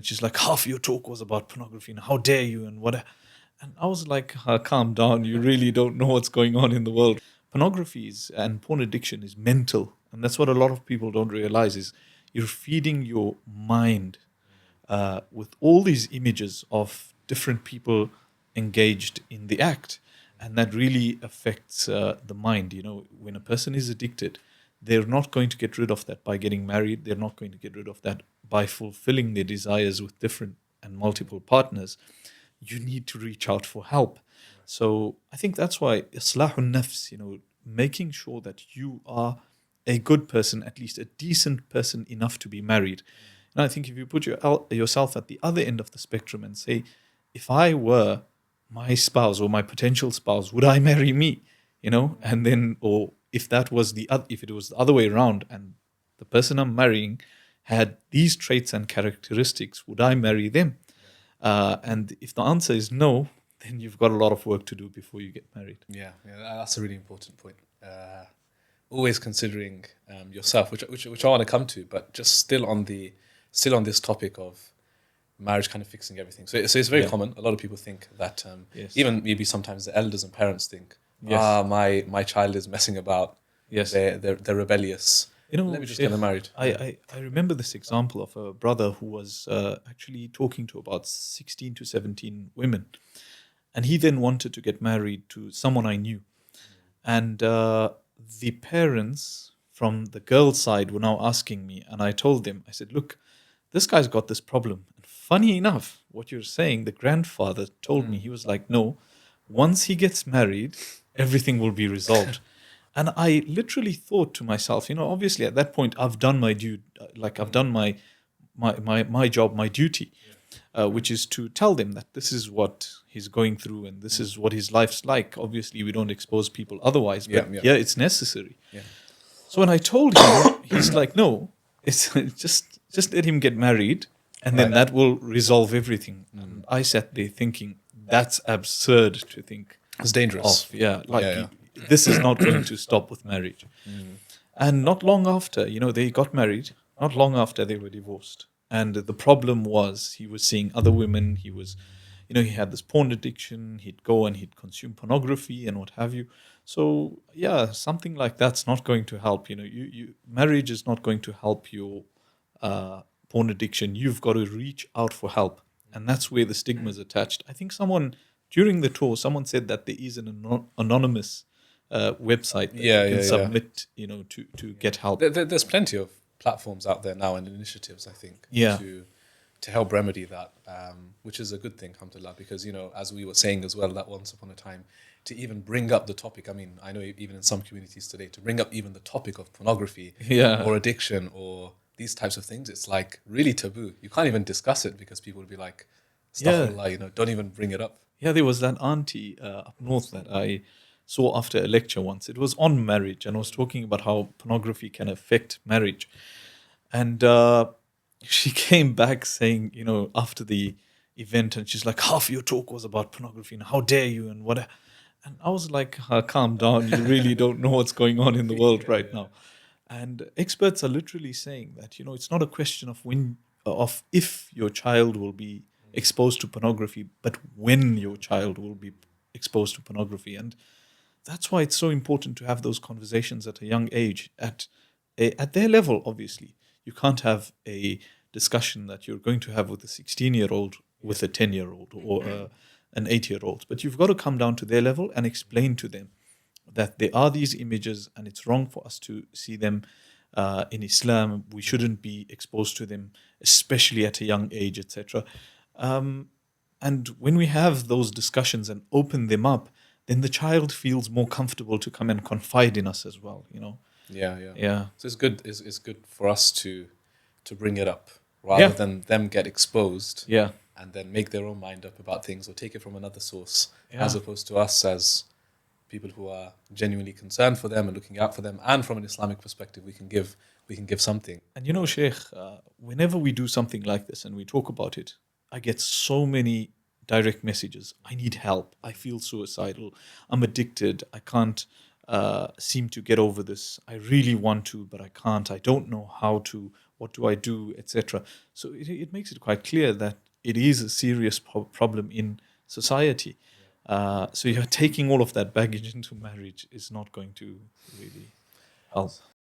she's like, half your talk was about pornography, and how dare you, and what. And I was like, calm down. You really don't know what's going on in the world. Pornography and porn addiction is mental. And that's what a lot of people don't realize is you're feeding your mind with all these images of different people engaged in the act. And that really affects the mind. You know, when a person is addicted, they're not going to get rid of that by getting married. They're not going to get rid of that by fulfilling their desires with different and multiple partners. You need to reach out for help. So I think that's why islahun nafs, making sure that you are a good person, at least a decent person enough to be married. And I think if you put yourself at the other end of the spectrum and say, if I were my spouse or my potential spouse, would I marry me? And then, or if that was if it was the other way around, and the person I'm marrying had these traits and characteristics, would I marry them? And if the answer is no, then you've got a lot of work to do before you get married. Yeah, that's a really important point. Always considering yourself, which I want to come to, but just still on this topic of marriage kind of fixing everything. So it's very common. A lot of people think that Yes. even maybe sometimes the elders and parents think, Yes. my child is messing about. Yes. They're rebellious. Let me just get them married. I remember this example of a brother who was actually talking to about 16 to 17 women. And he then wanted to get married to someone I knew. And the parents from the girl's side were now asking me. And I told them, I said, look, this guy's got this problem. And funny enough, what you're saying, the grandfather told me, he was like, no, once he gets married, everything will be resolved. And I literally thought to myself, obviously at that point, I've done my due, I've done my job, my duty, which is to tell them that this is what he's going through and this is what his life's like. Obviously, we don't expose people otherwise, but it's necessary. Yeah. So when I told him, he's like, no, it's just let him get married and then that will resolve everything. And I sat there thinking, that's absurd to think. It's dangerous. This is not going to stop with marriage. And not long after, they got married. Not long after, they were divorced. And the problem was he was seeing other women. He was, he had this porn addiction. He'd go and he'd consume pornography and what have you. So, something like that's not going to help. Marriage is not going to help your porn addiction. You've got to reach out for help. And that's where the stigma is attached. I think during the tour, someone said that there is an anonymous website that you can submit, to get help. There's plenty of platforms out there now and initiatives, I think, to help remedy that, which is a good thing, alhamdulillah, because, as we were saying as well, that once upon a time, to even bring up the topic, I mean, I know even in some communities today, to bring up even the topic of pornography or addiction or these types of things, it's like really taboo. You can't even discuss it because people would be like, astaghfirullah, don't even bring it up. Yeah, there was that auntie up north that I saw after a lecture once. It was on marriage, and I was talking about how pornography can affect marriage. And she came back saying, after the event, and she's like, half your talk was about pornography, and how dare you, and what. And I was like, calm down. You really don't know what's going on in the world right now. And experts are literally saying that, it's not a question of if your child will be exposed to pornography, but when your child will be exposed to pornography. And that's why it's so important to have those conversations at a young age, at their level, obviously. You can't have a discussion that you're going to have with a 16-year-old with a 10-year-old or an 8-year-old. But you've got to come down to their level and explain to them that there are these images and it's wrong for us to see them in Islam. We shouldn't be exposed to them, especially at a young age, etc. And when we have those discussions and open them up, then the child feels more comfortable to come and confide in us as well, Yeah. So it's good. It's good for us to bring it up rather than them get exposed. Yeah. And then make their own mind up about things or take it from another source, as opposed to us as people who are genuinely concerned for them and looking out for them. And from an Islamic perspective, we can give something. And Shaykh, whenever we do something like this and we talk about it, I get so many direct messages. I need help. I feel suicidal. I'm addicted. I can't seem to get over this. I really want to, but I can't. I don't know how to. what do I do, etc. So it makes it quite clear that it is a serious problem in society. So you're taking all of that baggage into marriage is not going to really help.